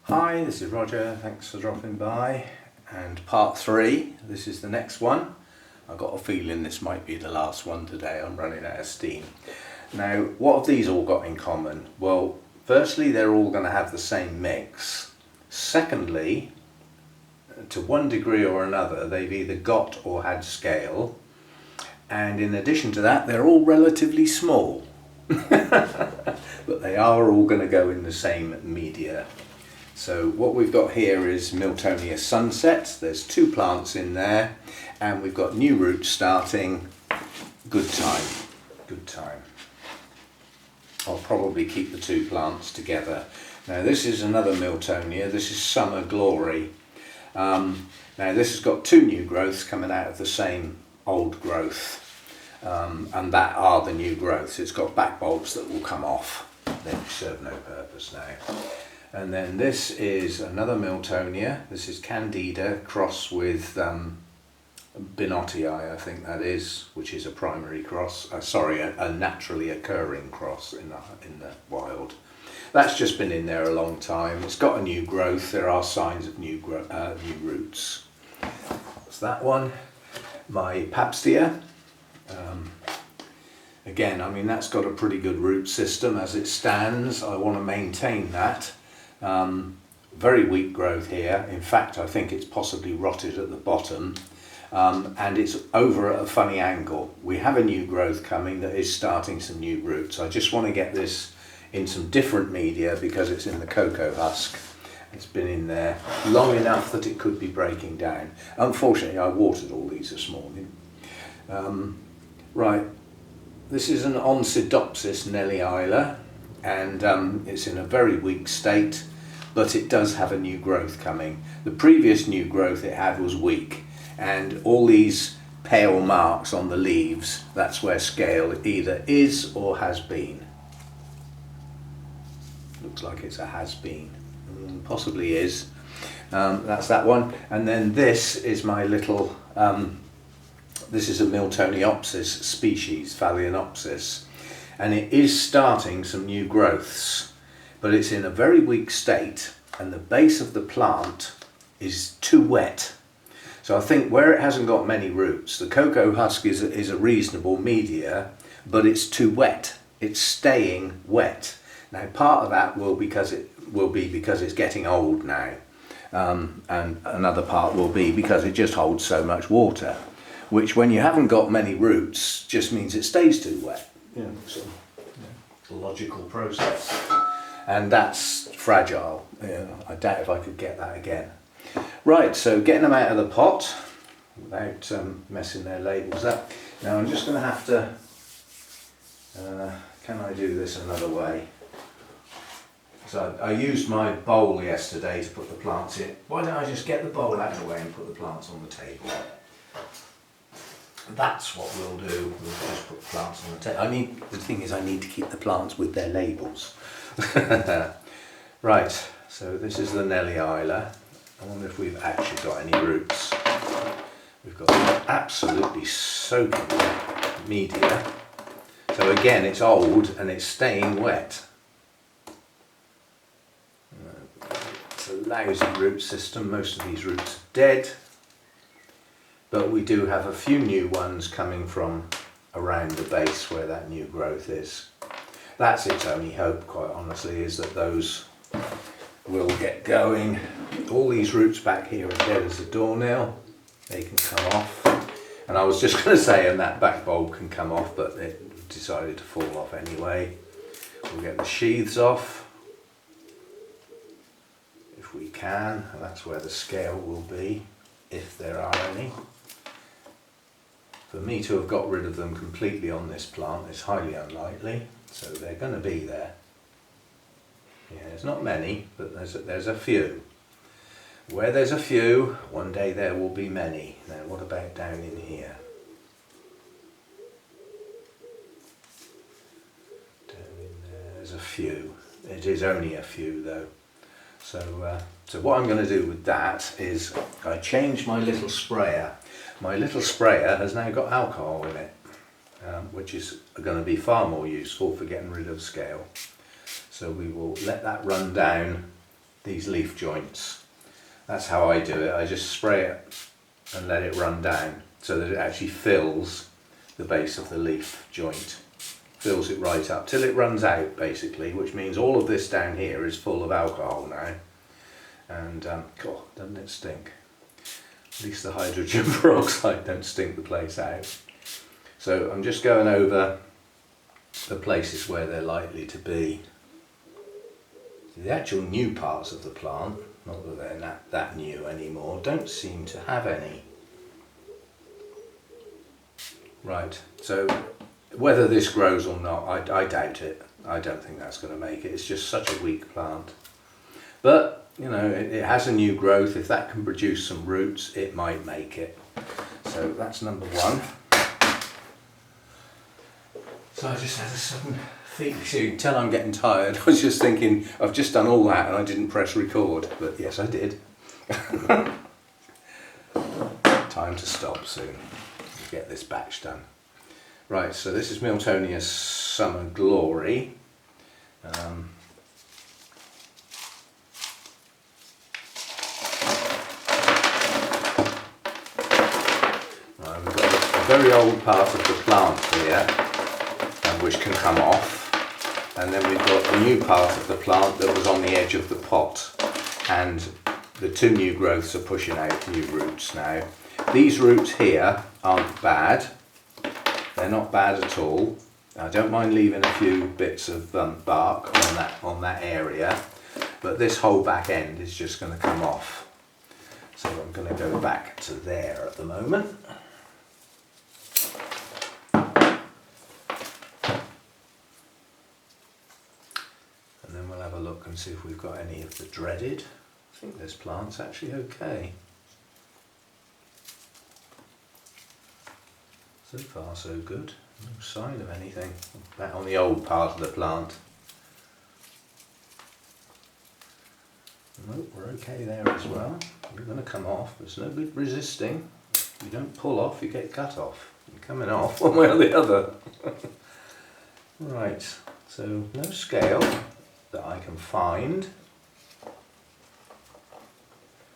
Hi, this is Roger, thanks for dropping by, and part 3, this is the next one. I've got a feeling this might be the last one today, I'm running out of steam. Now, what have these all got in common? Well, firstly, they're all going to have the same mix. Secondly, to one degree or another, they've either got or had scale. And in addition to that, they're all relatively small. But they are all going to go in the same media. So what we've got here is Miltonias Sunset. There's 2 plants in there, and we've got new roots starting. Good time, good time. I'll probably keep the 2 plants together. Now this is another Miltonia. This is Summer Glory. Now this has got 2 new growths coming out of the same old growth, and that are the new growths. It's got back bulbs that will come off. They serve no purpose now. And then this is another Miltonia. This is Candida cross with Binottii, I think that is, which is a primary cross. A naturally occurring cross in the wild. That's just been in there a long time. It's got a new growth. There are signs of new roots. That's that one. My Pabstia. Again, I mean, that's got a pretty good root system as it stands. I want to maintain that. Very weak growth here. In fact, I think it's possibly rotted at the bottom, and it's over at a funny angle. We have a new growth coming that is starting some new roots. I just want to get this in some different media because it's in the cocoa husk. It's been in there long enough that it could be breaking down. Unfortunately, I watered all these this morning. Right, this is an Oncidiopsis Nelliila, and it's in a very weak state, but it does have a new growth coming. The previous new growth it had was weak, and all these pale marks on the leaves, that's where scale either is or has been. Looks like it's a has been, possibly is. That's that one. And then this is my little, this is a Miltoniopsis species, Phalaenopsis. And it is starting some new growths, but it's in a very weak state, and the base of the plant is too wet. So I think where it hasn't got many roots, the cocoa husk is a reasonable media, but it's too wet. It's staying wet. Now part of that will be because it's getting old now, and another part will be because it just holds so much water, which when you haven't got many roots just means it stays too wet. It's a logical process, and that's fragile. I doubt if I could get that again. Right, so getting them out of the pot without messing their labels up. Now I'm just going to have to, can I do this another way? So I used my bowl yesterday to put the plants in. Why don't I just get the bowl out of the way and put the plants on the table? That's what we'll do. We'll just put plants on the table. The thing is, I need to keep the plants with their labels. Right, so this is the Nelliila. I wonder if we've actually got any roots. We've got absolutely soaking wet media. So again, it's old and it's staying wet. It's a lousy root system. Most of these roots are dead. But we do have a few new ones coming from around the base where that new growth is. That's its only hope, quite honestly, is that those will get going. All these roots back here are dead as a doornail. They can come off. And I was just going to say, and that back bulb can come off, but it decided to fall off anyway. We'll get the sheaths off, if we can. And that's where the scale will be, if there are any. For me to have got rid of them completely on this plant is highly unlikely, so they're going to be there. Yeah, there's not many, but there's a few. Where there's a few, one day there will be many. Now what about down in here? Down in there, there's a few. It is only a few though. So what I'm going to do with that is I changed my little sprayer. My little sprayer has now got alcohol in it, which is going to be far more useful for getting rid of scale. So we will let that run down these leaf joints. That's how I do it. I just spray it and let it run down so that it actually fills the base of the leaf joint. Fills it right up till it runs out, basically, which means all of this down here is full of alcohol now. And God, doesn't it stink? At least the hydrogen peroxide don't stink the place out. So I'm just going over the places where they're likely to be. The actual new parts of the plant, not that they're not that new anymore, don't seem to have any. Right, so whether this grows or not, I doubt it. I don't think that's going to make it. It's just such a weak plant. But, you know, it has a new growth. If that can produce some roots, it might make it. So that's number one. So I just had a sudden feeling. So you can tell I'm getting tired. I was just thinking, I've just done all that and I didn't press record. But yes, I did. Time to stop soon. Get this batch done. Right, so this is Miltonias Summer Glory. We've got a very old part of the plant here, which can come off, and then we've got the new part of the plant that was on the edge of the pot, and the two new growths are pushing out new roots now. These roots here aren't bad. They're not bad at all. I don't mind leaving a few bits of bark on that area, but this whole back end is just going to come off. So I'm going to go back to there at the moment. And then we'll have a look and see if we've got any of the dreaded. I think this plant's actually okay. So far so good, no sign of anything. That on the old part of the plant. Nope, we're okay there as well. You're going to come off, there's no good resisting. You don't pull off, you get cut off. You're coming off one way or the other. Right, so no scale that I can find.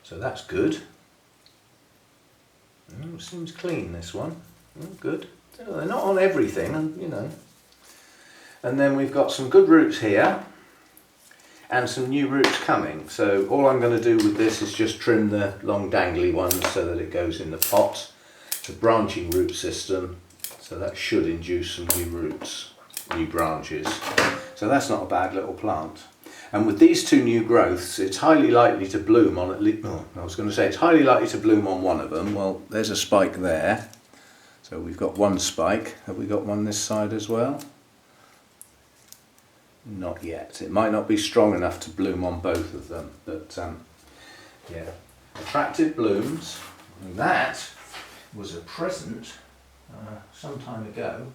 So that's good. Seems clean, this one. Good. So they're not on everything, and you know. And then we've got some good roots here and some new roots coming. So all I'm going to do with this is just trim the long dangly ones so that it goes in the pot. It's a branching root system, so that should induce some new roots, new branches. So that's not a bad little plant. And with these two new growths, it's highly likely to bloom on at least, oh, I was going to say it's highly likely to bloom on one of them. Well, there's a spike there. So we've got one spike. Have we got one this side as well? Not yet. It might not be strong enough to bloom on both of them, but yeah, attractive blooms. And that was a present some time ago.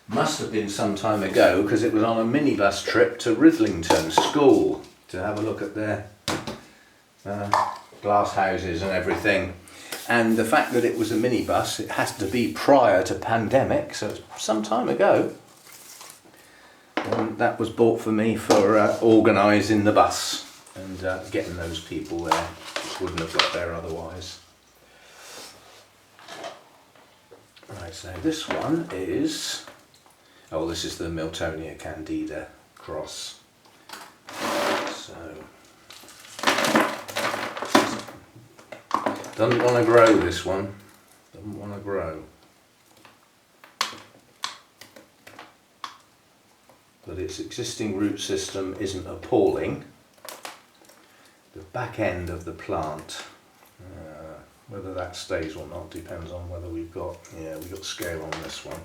Must have been some time ago because it was on a minibus trip to Rithlington School to have a look at their glass houses and everything. And the fact that it was a minibus, it has to be prior to pandemic, so it's some time ago. And that was bought for me for organising the bus and getting those people there, which wouldn't have got there otherwise. Right, so this one is, oh, this is the Miltonia candida cross. So, doesn't want to grow, this one. Doesn't want to grow. But its existing root system isn't appalling. The back end of the plant, whether that stays or not depends on whether we've got, yeah, we've got scale on this one.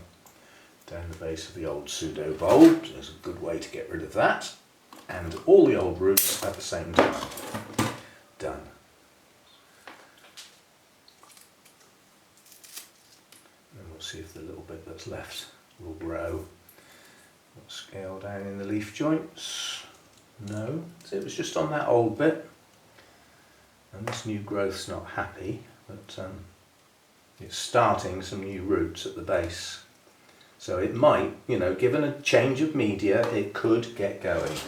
Down the base of the old pseudo bulb. There's a good way to get rid of that. And all the old roots at the same time. Done. And we'll see if the little bit that's left will grow. Scale down in the leaf joints. No, so it was just on that old bit. And this new growth's not happy, but it's starting some new roots at the base. So it might, you know, given a change of media, it could get going.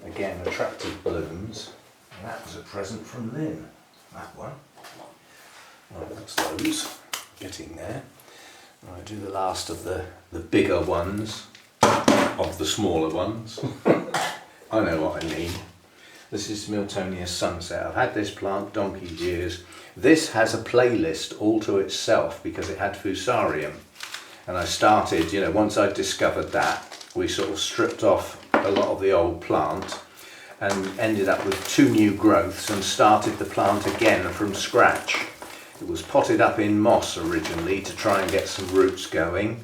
Again, attractive blooms. ones. And that was a present from Lynn, that one. Right, that's those, getting there. Right, do the last of the bigger ones, of the smaller ones. I know what I mean. This is Miltonias Sunset. I've had this plant donkey's years. This has a playlist all to itself because it had Fusarium. And I started, you know, once I discovered that, we sort of stripped off a lot of the old plant and ended up with 2 new growths and started the plant again from scratch. It was potted up in moss originally to try and get some roots going.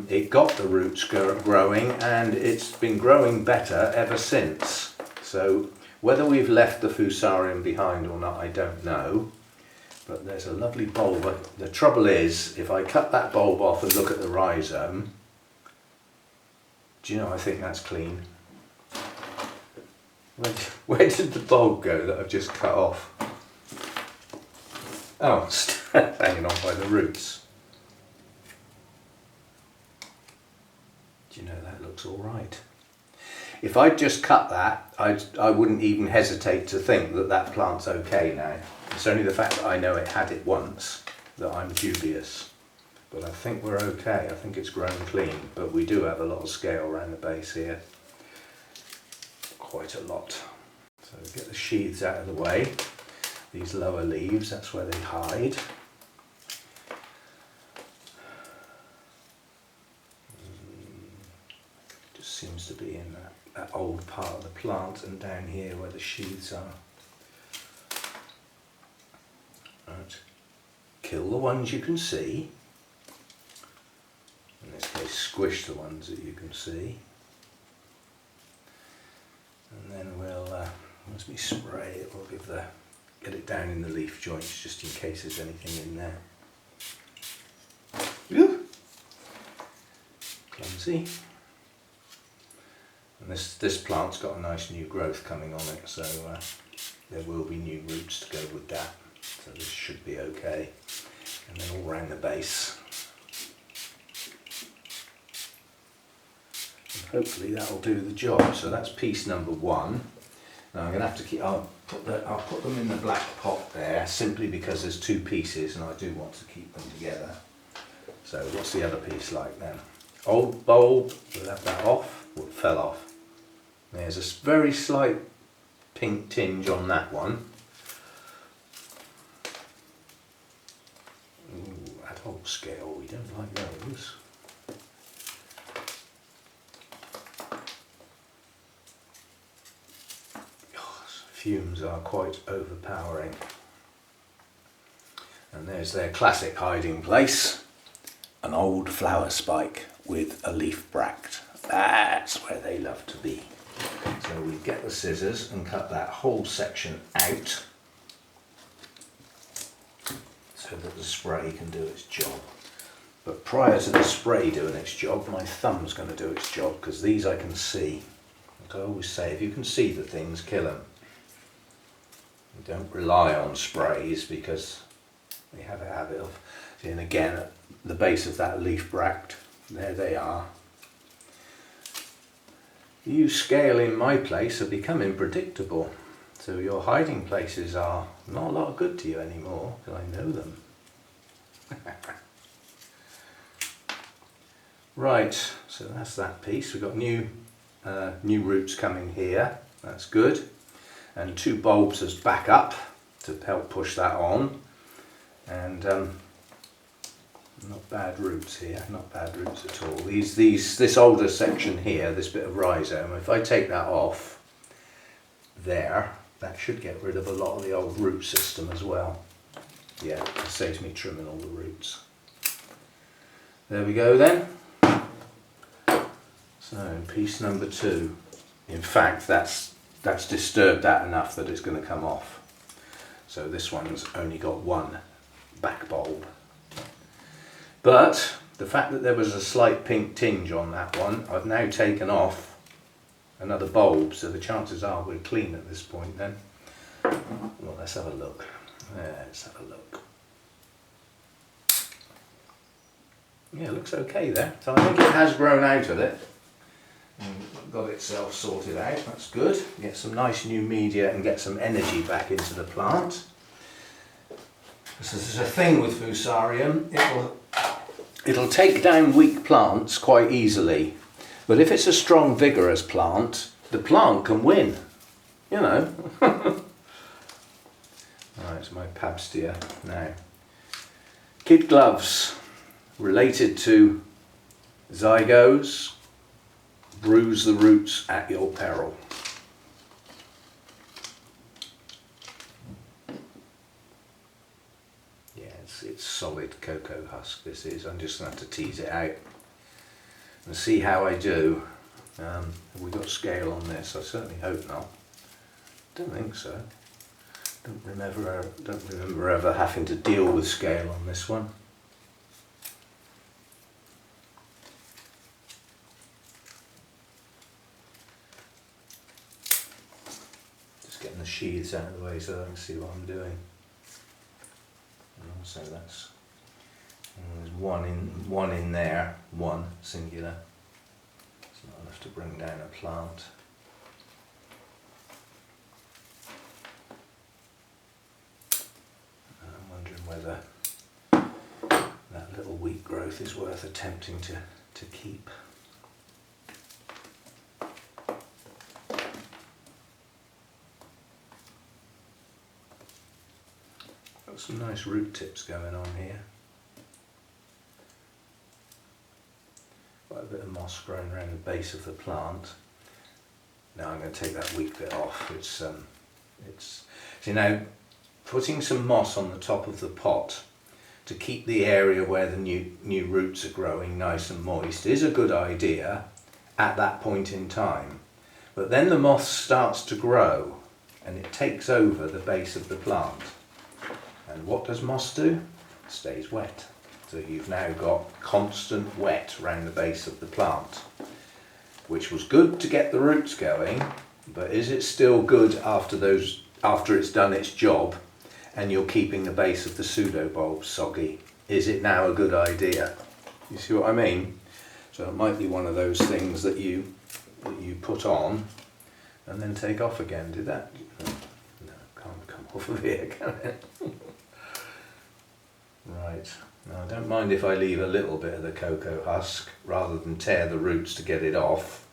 It got the roots growing and it's been growing better ever since. So whether we've left the Fusarium behind or not, I don't know. But there's a lovely bulb. The trouble is, if I cut that bulb off and look at the rhizome, do you know, I think that's clean. Where did the bulb go that I've just cut off? Oh, it's hanging on by the roots. Do you know, that looks all right. If I'd just cut that, I wouldn't even hesitate to think that that plant's okay now. It's only the fact that I know it had it once that I'm dubious. But I think we're okay. I think it's grown clean, but we do have a lot of scale around the base here. Quite a lot. So get the sheaths out of the way. These lower leaves, that's where they hide. Just seems to be in that old part of the plant and down here where the sheaths are. Right. Kill the ones you can see. In this case, squish the ones that you can see. And then we'll, once we spray it, we'll get it down in the leaf joints just in case there's anything in there. Whew. Clumsy. And this plant's got a nice new growth coming on it, so there will be new roots to go with that. So this should be okay. And then all round the base. And hopefully that'll do the job. So that's piece number 1. Now I'm going to have to keep. I'll put them in the black pot there simply because there's 2 pieces and I do want to keep them together. So what's the other piece like then? Old bulb. We'll have that off. Well, it fell off. There's a very slight pink tinge on that one. Ooh, adult scale, we don't like those. Fumes are quite overpowering. And there's their classic hiding place, an old flower spike with a leaf bract. That's where they love to be. So we get the scissors and cut that whole section out so that the spray can do its job. But prior to the spray doing its job, my thumb's going to do its job because these I can see. Like I always say, if you can see the things, kill them. Don't rely on sprays because they have a habit of, and again at the base of that leaf bract, there they are. You scale in my place are becoming predictable, so your hiding places are not a lot of good to you anymore because I know them. Right, so that's that piece. We've got new roots coming here, that's good. And 2 bulbs as backup to help push that on, and not bad roots here, not bad roots at all. This older section here, this bit of rhizome, if I take that off there, that should get rid of a lot of the old root system as well. Yeah, it saves me trimming all the roots. There we go then. So piece number 2. In fact, that's disturbed that enough that it's going to come off. So this one's only got 1 back bulb. But the fact that there was a slight pink tinge on that one, I've now taken off another bulb, so the chances are we're clean at this point then. Well, let's have a look. Let's have a look. Yeah, it looks okay there. So I think it has grown out of it. got itself sorted out. That's good. Get some nice new media and get some energy back into the plant. This is a thing with Fusarium. It'll take down weak plants quite easily, but if it's a strong, vigorous plant, the plant can win. You know. Right, so my Pabstia now. Kid gloves related to zygos. Bruise the roots at your peril. Yeah, it's solid cocoa husk this is. I'm just going to have to tease it out and see how I do. Have we got scale on this? I certainly hope not. Don't think so. Don't remember ever having to deal with scale on this one. Getting the sheaths out of the way so I can see what I'm doing. And also there's one in there, one singular. It's not enough to bring down a plant. I'm wondering whether that little weak growth is worth attempting to keep. Got some nice root tips going on here. Quite a bit of moss growing around the base of the plant. Now I'm going to take that weak bit off. See now, putting some moss on the top of the pot to keep the area where the new roots are growing nice and moist is a good idea at that point in time. But then the moss starts to grow and it takes over the base of the plant. And what does moss do? It stays wet. So you've now got constant wet around the base of the plant, which was good to get the roots going, but is it still good after it's done its job and you're keeping the base of the pseudobulbs soggy? Is it now a good idea? You see what I mean? So it might be one of those things that you put on and then take off again. Did that? No, can't come off of here, can it? Right, now I don't mind if I leave a little bit of the cocoa husk rather than tear the roots to get it off,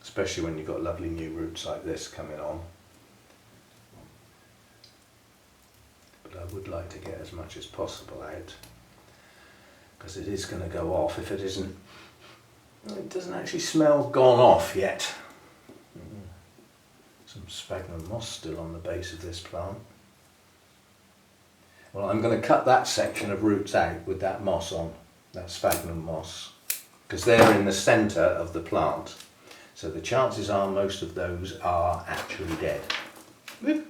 especially when you've got lovely new roots like this coming on. But I would like to get as much as possible out, because it is going to go off if it isn't. It doesn't actually smell gone off yet. Some sphagnum moss still on the base of this plant. Well, I'm going to cut that section of roots out with that moss on, that sphagnum moss, because they're in the centre of the plant. So the chances are most of those are actually dead. They're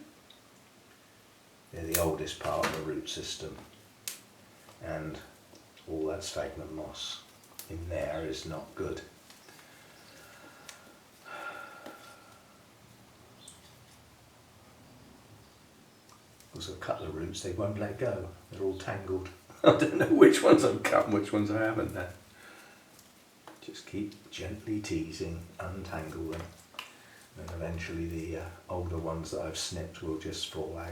the oldest part of the root system. And all that sphagnum moss in there is not good. Also, a couple of roots, they won't let go. They're all tangled. I don't know which ones I've cut and which ones I haven't there. Just keep gently teasing, untangle them. And eventually the older ones that I've snipped will just fall out.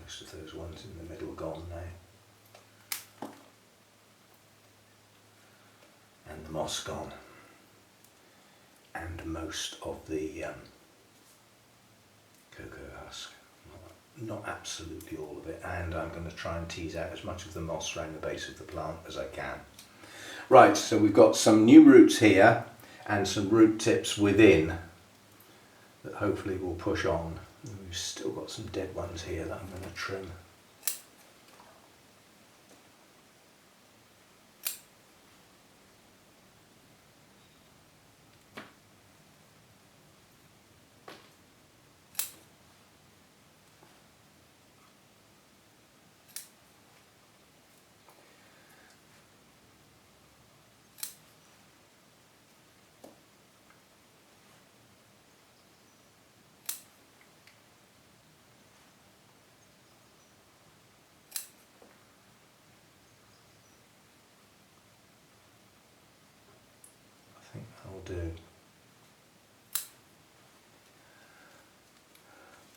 Most of those ones in the middle gone now. And the moss gone. And most of the cocoa husk. Not absolutely all of it. And I'm going to try and tease out as much of the moss around the base of the plant as I can. Right, so we've got some new roots here and some root tips within that hopefully will push on. And we've still got some dead ones here that I'm going to trim.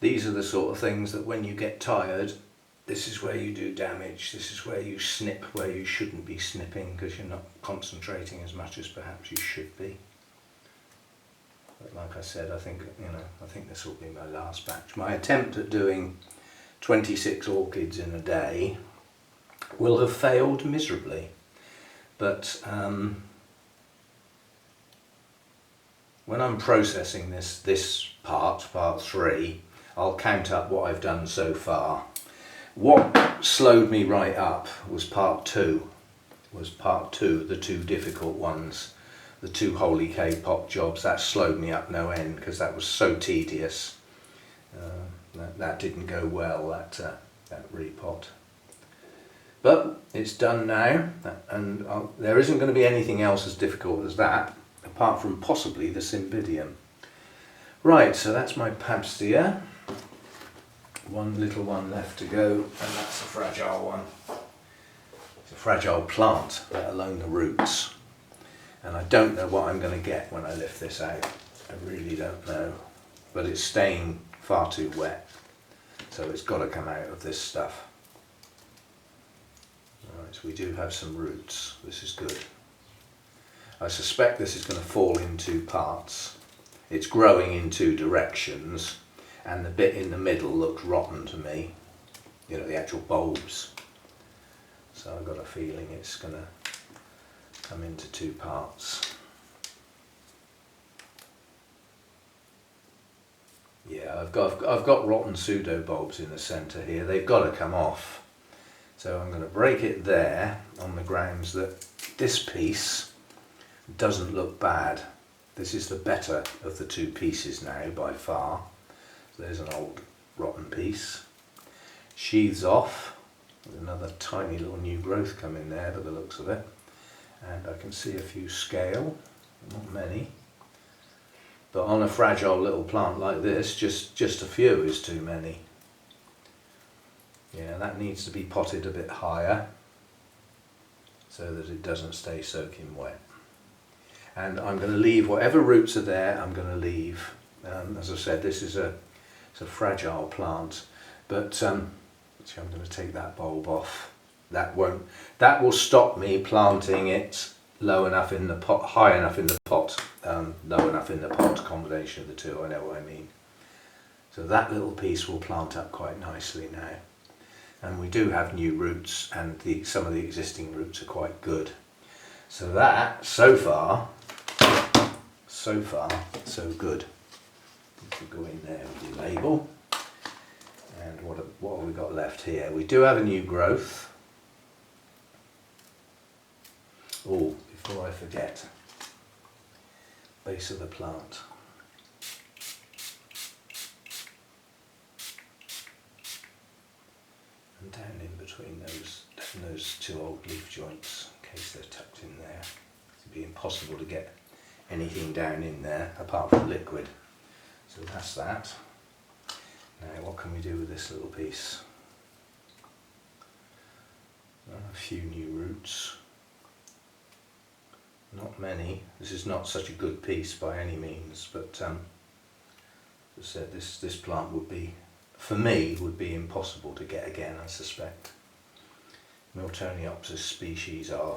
these are the sort of things that when you get tired, this is where you do damage. This is where you snip where you shouldn't be snipping because you're not concentrating as much as perhaps you should be. But like I said, I think this will be my last batch. My attempt at doing 26 orchids in a day will have failed miserably, but when I'm processing this part 3, I'll count up what I've done so far. What slowed me right up was part 2, the 2 difficult ones, the 2 holy K-pop jobs. That slowed me up no end because that was so tedious. That didn't go well, that repot. But it's done now, and there isn't going to be anything else as difficult as that, apart from possibly the Cymbidium. Right, so that's my Pabstia. One little one left to go, and that's a fragile one. It's a fragile plant, let alone the roots. And I don't know what I'm going to get when I lift this out. I really don't know. But it's staying far too wet, so it's got to come out of this stuff. Right, so we do have some roots. This is good. I suspect this is going to fall in 2 parts. It's growing in 2 directions, and the bit in the middle looks rotten to me. You know, the actual bulbs. So I've got a feeling it's going to come into 2 parts. Yeah, I've got rotten pseudo bulbs in the centre here. They've got to come off. So I'm going to break it there on the grounds that this piece doesn't look bad. This is the better of the 2 pieces now by far. So there's an old rotten piece. Sheaths off. There's another tiny little new growth coming there by the looks of it. And I can see a few scale, not many. But on a fragile little plant like this, just a few is too many. Yeah, that needs to be potted a bit higher so that it doesn't stay soaking wet. And I'm going to leave whatever roots are there, I'm going to leave. As I said, this is it's a fragile plant, but actually I'm going to take that bulb off. That will stop me planting it low enough in the pot, high enough in the pot, low enough in the pot, combination of the 2, I know what I mean. So that little piece will plant up quite nicely now. And we do have new roots, and some of the existing roots are quite good. So that, so far, so good. If we go in there with the label. And what have we got left here? We do have a new growth. Oh, before I forget, base of the plant. And down in between those 2 old leaf joints, in case they're tucked in there. It'd be impossible to get anything down in there apart from liquid. So that's that. Now what can we do with this little piece? A few new roots. Not many. This is not such a good piece by any means, but as I said, this plant would be, for me, would be impossible to get again, I suspect. Miltoniopsis species are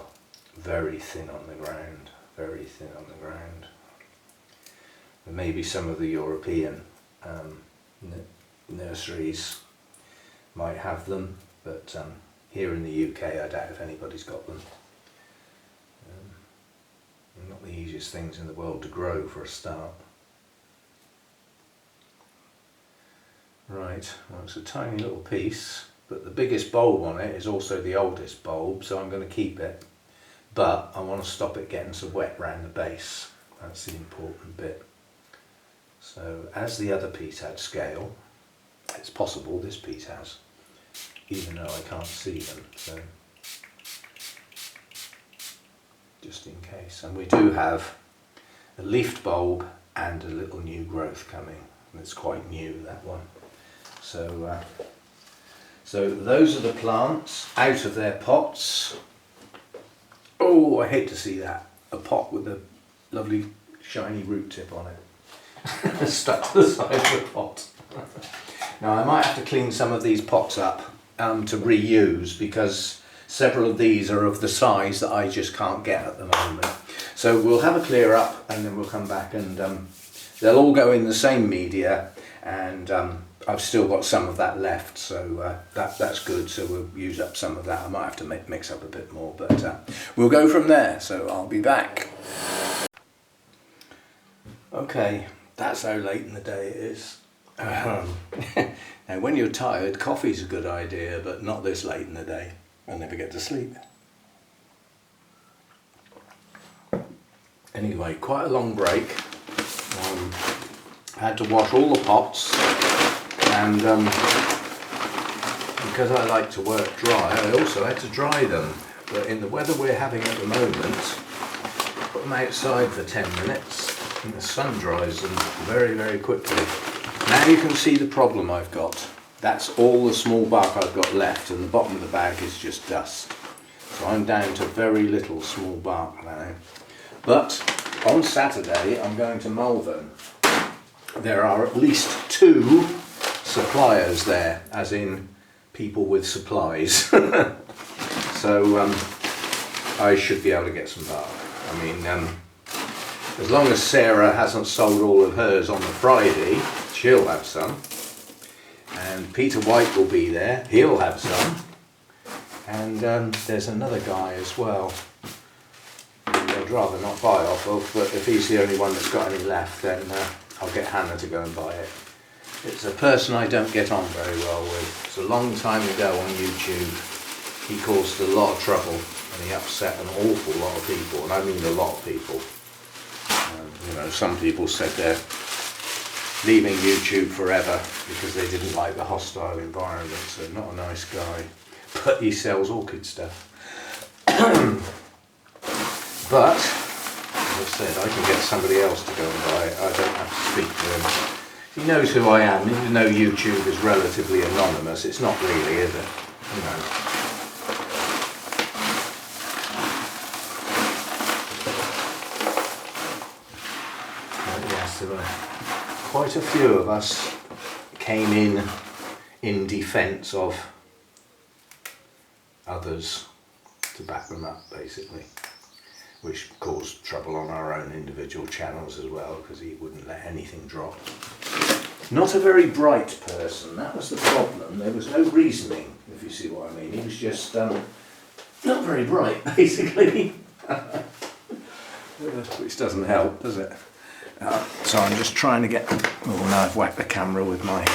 very thin on the ground, very thin on the ground. And maybe some of the European nurseries might have them, but here in the UK I doubt if anybody's got them. Not the easiest things in the world to grow for a start. Right, well, it's a tiny little piece, but the biggest bulb on it is also the oldest bulb, so I'm going to keep it. But I want to stop it getting so wet around the base. That's the important bit. So as the other piece had scale, it's possible this piece has, even though I can't see them. So just in case. And we do have a leafed bulb and a little new growth coming. It's quite new, that one. So so those are the plants out of their pots. Oh, I hate to see that. A pot with a lovely shiny root tip on it. Stuck to the side of the pot. Now I might have to clean some of these pots up to reuse, because several of these are of the size that I just can't get at the moment. So we'll have a clear up and then we'll come back, and they'll all go in the same media, and I've still got some of that left, so that's good. So we'll use up some of that. I might have to mix up a bit more, but we'll go from there. So I'll be back. Okay, that's how late in the day it is. Now when you're tired, coffee's a good idea, but not this late in the day. I'll never get to sleep. Anyway, quite a long break. I had to wash all the pots, and because I like to work dry, I also had to dry them. But in the weather we're having at the moment, put them outside for 10 minutes and the sun dries them very, very quickly. Now you can see the problem I've got. That's all the small bark I've got left, and the bottom of the bag is just dust. So I'm down to very little small bark now. But on Saturday I'm going to Malvern. There are at least 2 suppliers there, as in people with supplies. So I should be able to get some bark. I mean, as long as Sarah hasn't sold all of hers on the Friday, she'll have some. And Peter White will be there, he'll have some. And there's another guy as well, I'd rather not buy off of, but if he's the only one that's got any left, then I'll get Hannah to go and buy it. It's a person I don't get on very well with. It's a long time ago on YouTube. He caused a lot of trouble and he upset an awful lot of people, and I mean a lot of people. You know, some people said they're leaving YouTube forever because they didn't like the hostile environment, so not a nice guy. But he sells orchid stuff. But, as I said, I can get somebody else to go and buy it. I don't have to speak to him. He knows who I am, even though YouTube is relatively anonymous. It's not really, is it? You know. But yes, there were quite a few of us came in defence of others to back them up, basically, which caused trouble on our own individual channels as well, because he wouldn't let anything drop. Not a very bright person, that was the problem. There was no reasoning, if you see what I mean. He was just not very bright, basically. Which doesn't help, does it? So I'm just trying to get... Oh, now I've whacked the camera with my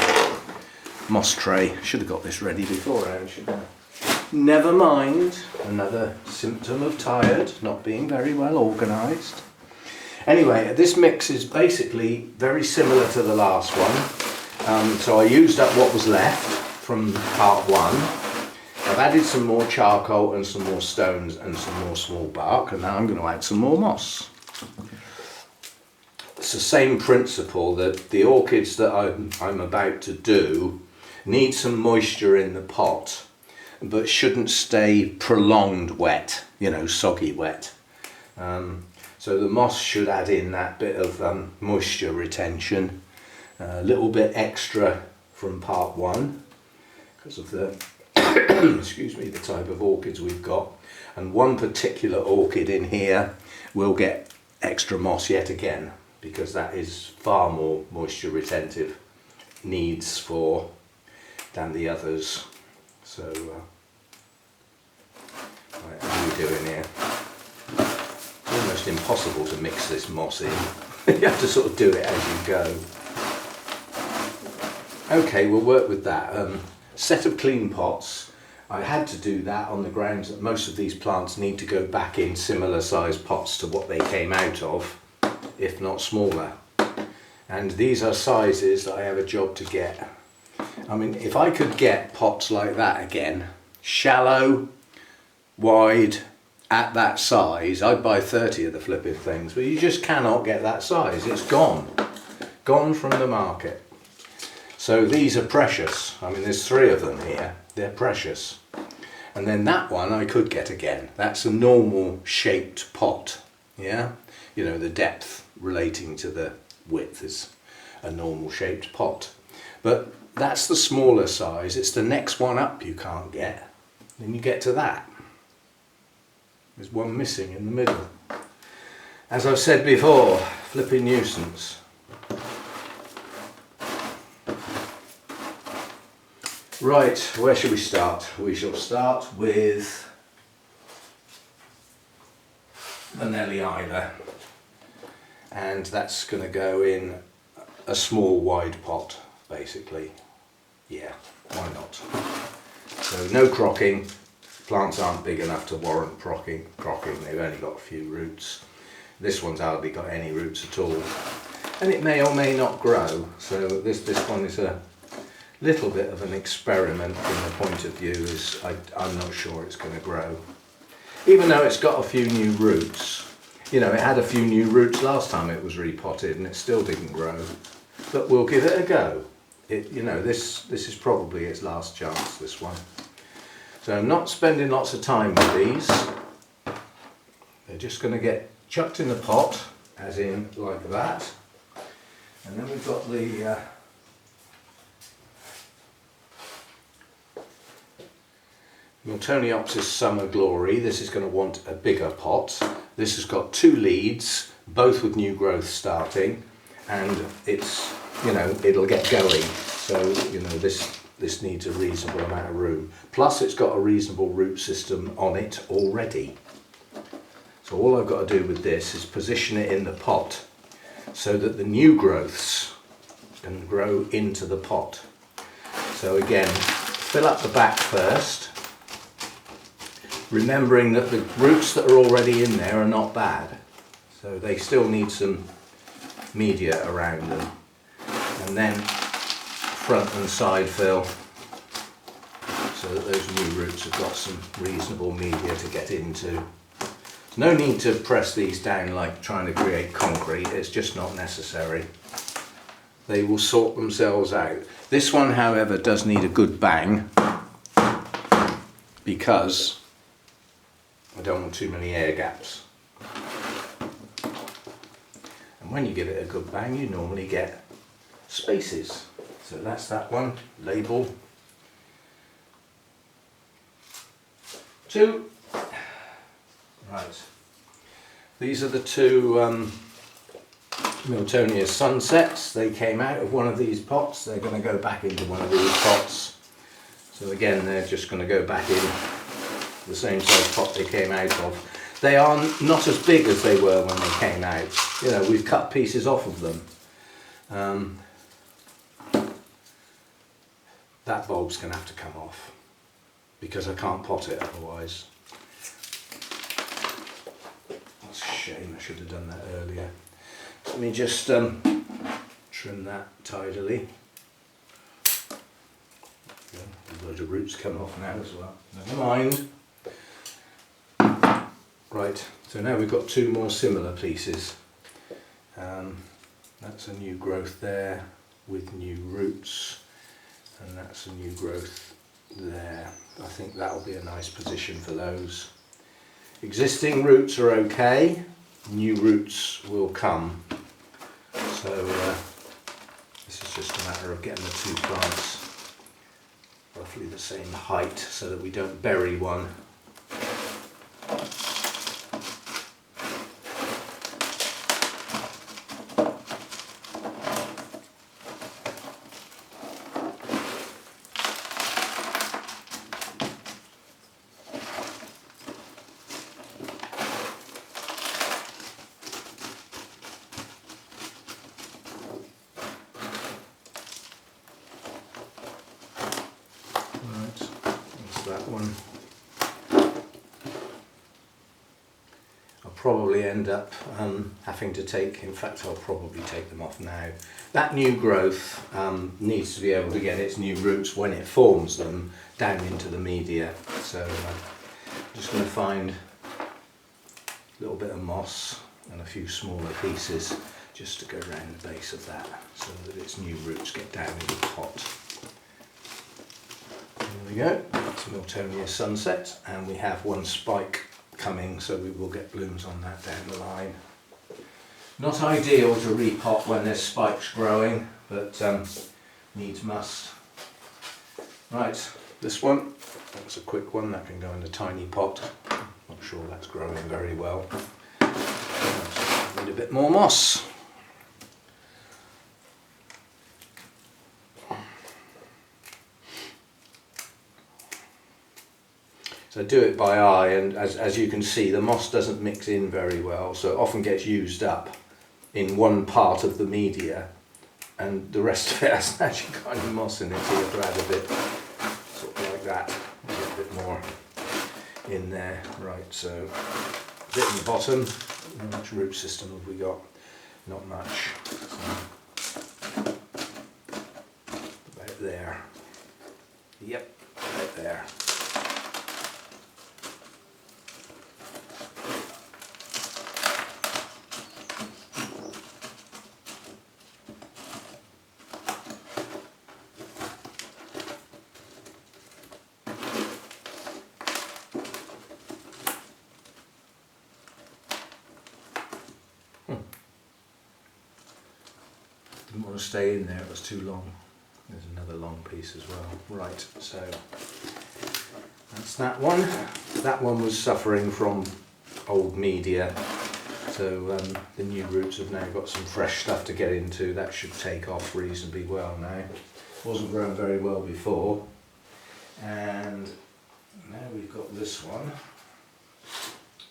moss tray. Should have got this ready beforehand, shouldn't I? Never mind, another symptom of tired, not being very well organised. Anyway, this mix is basically very similar to the last one. So I used up what was left from part 1. I've added some more charcoal and some more stones and some more small bark, and now I'm going to add some more moss. It's the same principle, that the orchids that I'm about to do need some moisture in the pot, but shouldn't stay prolonged wet, you know, soggy wet. So the moss should add in that bit of moisture retention, a little bit extra from part 1 because of the excuse me, the type of orchids we've got. And one particular orchid in here will get extra moss yet again, because that is far more moisture retentive needs for than the others. So right, how are we doing here? It's almost impossible to mix this moss in. You have to sort of do it as you go. Okay, we'll work with that. Set of clean pots. I had to do that on the grounds that most of these plants need to go back in similar sized pots to what they came out of, if not smaller. And these are sizes that I have a job to get. I mean, if I could get pots like that again, shallow, wide, at that size, I'd buy 30 of the flipping things, but you just cannot get that size. It's gone. Gone from the market. So these are precious. I mean, there's 3 of them here. They're precious. And then that one I could get again. That's a normal shaped pot. Yeah? You know, the depth relating to the width is a normal shaped pot. But that's the smaller size. It's the next one up you can't get. Then you get to that. There's one missing in the middle. As I've said before, flipping nuisance. Right, where shall we start? We shall start with the Nelly Isla, and that's going to go in a small wide pot basically. Yeah, why not? So no crocking. Plants aren't big enough to warrant crocking. They've only got a few roots. This one's hardly got any roots at all, and it may or may not grow. So this one is a little bit of an experiment from the point of view is I'm not sure it's going to grow. Even though it's got a few new roots. You know, it had a few new roots last time it was repotted and it still didn't grow. But we'll give it a go. You know, this is probably its last chance, this one. So I'm not spending lots of time with these. They're just going to get chucked in the pot, as in like that. And then we've got the Miltoniopsis Summer Glory. This is going to want a bigger pot. This has got 2 leads, both with new growth starting, and it's, you know, it'll get going. So, you know, this needs a reasonable amount of room. Plus it's got a reasonable root system on it already. So all I've got to do with this is position it in the pot so that the new growths can grow into the pot. So again, fill up the back first, remembering that the roots that are already in there are not bad. So they still need some media around them. And then front and side fill so that those new roots have got some reasonable media to get into. No need to press these down like trying to create concrete, it's just not necessary. They will sort themselves out. This one, however, does need a good bang because I don't want too many air gaps. And when you give it a good bang, you normally get spaces. So that's that one, label 2. Right, these are the 2 Miltonias sunsets. They came out of one of these pots. They're going to go back into one of these pots. So again, they're just going to go back in the same size pot they came out of. They are not as big as they were when they came out. You know, we've cut pieces off of them. That bulb's going to have to come off because I can't pot it otherwise. That's a shame, I should have done that earlier. Let me just trim that tidily. A load of roots come off now as well. Never mind. Right, so now we've got 2 more similar pieces. That's a new growth there with new roots, and that's a new growth there. I think that'll be a nice position for those. Existing roots are okay, new roots will come. So this is just a matter of getting the 2 plants roughly the same height so that we don't bury one. That one. I'll probably end up having to take, in fact I'll probably take them off now. That new growth needs to be able to get its new roots when it forms them down into the media. So I'm just going to find a little bit of moss and a few smaller pieces just to go around the base of that so that its new roots get down into the pot. There we go, that's Miltonia Sunset, and we have 1 spike coming, so we will get blooms on that down the line. Not ideal to repot when there's spikes growing, but needs must. Right, this one, that's a quick one, that can go in a tiny pot. Not sure that's growing very well. Need a bit more moss. So I do it by eye, and as you can see, the moss doesn't mix in very well, so it often gets used up in one part of the media, and the rest of it hasn't actually got any moss in it, so you have to add a bit, sort of like that, a bit more in there. Right, so a bit in the bottom. How much root system have we got? Not much. So, about there. Yep, right there. Didn't want to stay in there, it was too long. There's another long piece as well. Right, so that's that one. That one was suffering from old media, so the new roots have now got some fresh stuff to get into. That should take off reasonably well now. Wasn't growing very well before. And now we've got this one,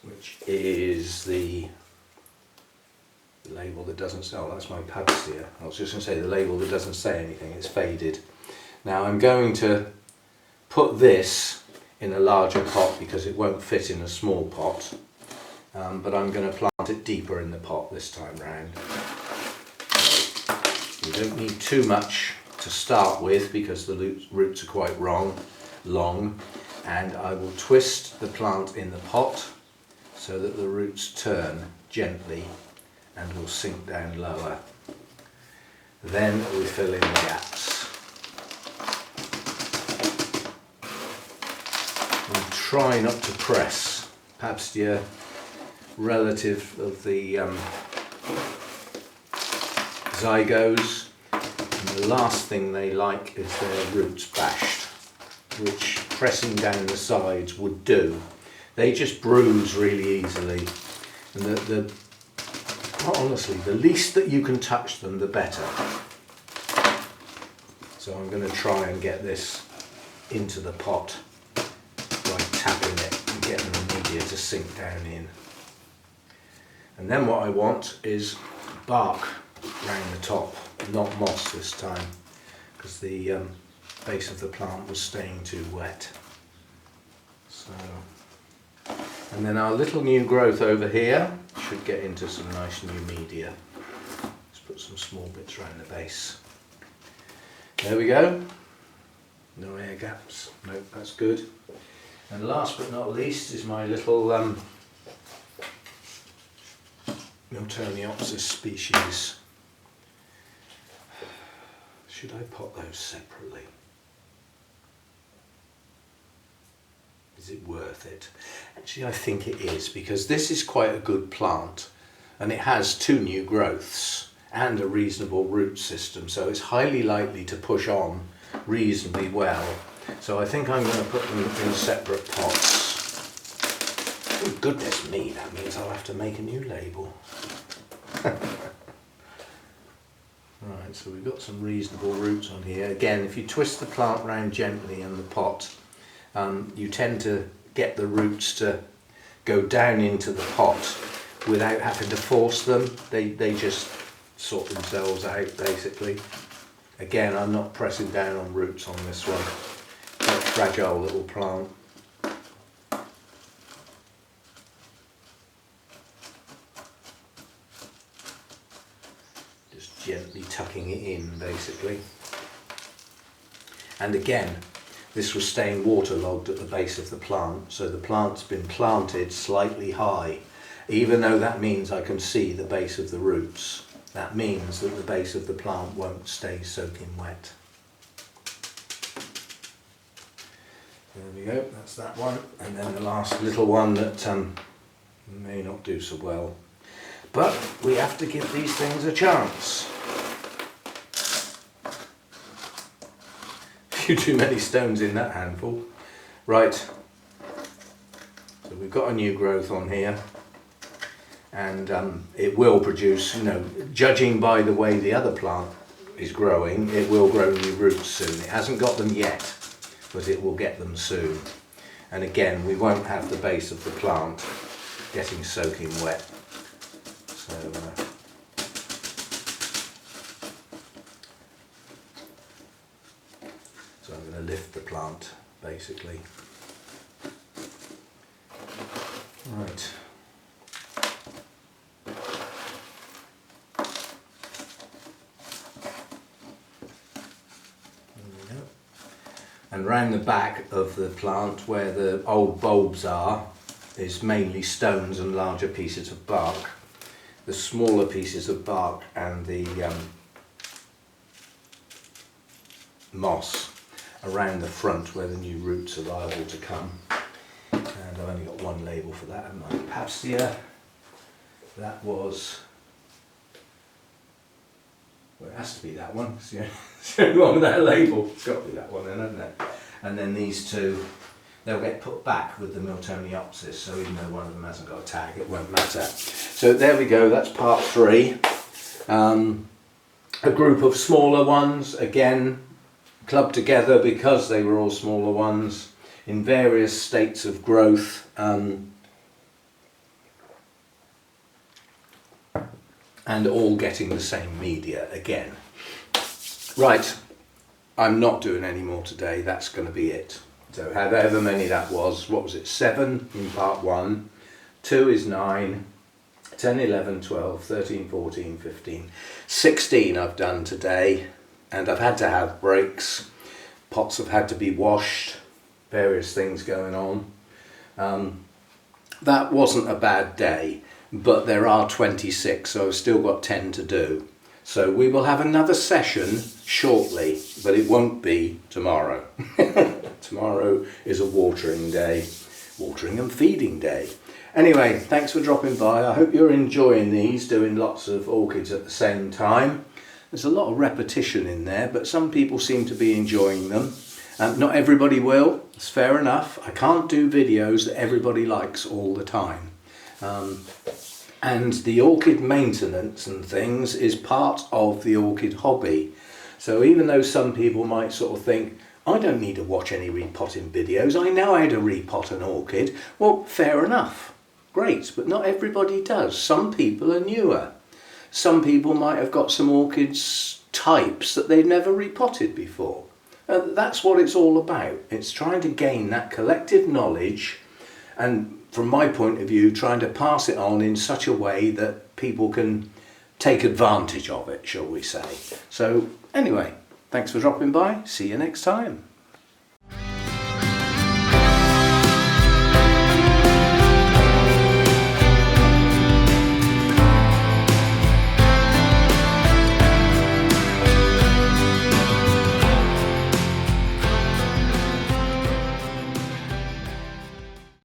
which is the label that doesn't sell. That's my Pabstia. I was just going to say the label that doesn't say anything, it's faded. Now I'm going to put this in a larger pot because it won't fit in a small pot, but I'm going to plant it deeper in the pot this time round. You don't need too much to start with because the roots are quite long, and I will twist the plant in the pot so that the roots turn gently and will sink down lower. Then we fill in the gaps. And try not to press. Pabstia, relative of the zygos, and the last thing they like is their roots bashed, which pressing down the sides would do. They just bruise really easily, and honestly, the least that you can touch them, the better. So I'm going to try and get this into the pot by tapping it and getting the media to sink down in. And then what I want is bark around the top, not moss this time, because the base of the plant was staying too wet. So, and then our little new growth over here should get into some nice new media. Let's put some small bits around the base. There we go. No air gaps. Nope, that's good. And last but not least is my little Miltoniopsis species. Should I pot those separately? Is it worth it? Actually, I think it is, because this is quite a good plant and it has 2 new growths and a reasonable root system, so it's highly likely to push on reasonably well. So I think I'm going to put them in separate pots. Oh, goodness me, that means I'll have to make a new label. Right, so we've got some reasonable roots on here. Again, if you twist the plant round gently in the pot, you tend to get the roots to go down into the pot without having to force them. They just sort themselves out, basically. Again, I'm not pressing down on roots on this one. Quite a fragile little plant. Just gently tucking it in, basically. And again, this was staying waterlogged at the base of the plant, so the plant's been planted slightly high. Even though that means I can see the base of the roots, that means that the base of the plant won't stay soaking wet. There we go, that's that one. And then the last little one that may not do so well. But we have to give these things a chance. few too many stones in that handful. Right, so we've got a new growth on here, and it will produce, you know, judging by the way the other plant is growing, it will grow new roots soon. It hasn't got them yet, but it will get them soon. And again, we won't have the base of the plant getting soaking wet. So I'm going to lift the plant basically. Right. And round the back of the plant where the old bulbs are is mainly stones and larger pieces of bark. The smaller pieces of bark and the moss around the front where the new roots are liable to come. And I've only got one label for that, haven't I? Pabstia, that was, well, it has to be that one. It's the only one with that label. It's got to be that one then, hasn't it? And then these two, they'll get put back with the Miltoniopsis, so even though one of them hasn't got a tag, it won't matter. So there we go, that's part 3. A group of smaller ones, again, clubbed together because they were all smaller ones, in various states of growth. And all getting the same media again. Right, I'm not doing any more today, that's going to be it. So however many that was, what was it, 7 in part 1, 2 is 9, 10, 11, 12, 13, 14, 15, 16 I've done today, and I've had to have breaks, pots have had to be washed, various things going on. That wasn't a bad day. But there are 26, so I've still got 10 to do. So we will have another session shortly, but it won't be tomorrow. Tomorrow is a watering day, watering and feeding day. Anyway, thanks for dropping by. I hope you're enjoying these, doing lots of orchids at the same time. There's a lot of repetition in there, but some people seem to be enjoying them. Not everybody will, it's fair enough. I can't do videos that everybody likes all the time. And the orchid maintenance and things is part of the orchid hobby. So even though some people might sort of think, I don't need to watch any repotting videos, I know how to repot an orchid. Well, fair enough, great, but not everybody does. Some people are newer. Some people might have got some orchids types that they've never repotted before. That's what it's all about. It's trying to gain that collective knowledge, and from my point of view, trying to pass it on in such a way that people can take advantage of it, shall we say. So anyway, thanks for dropping by. See you next time.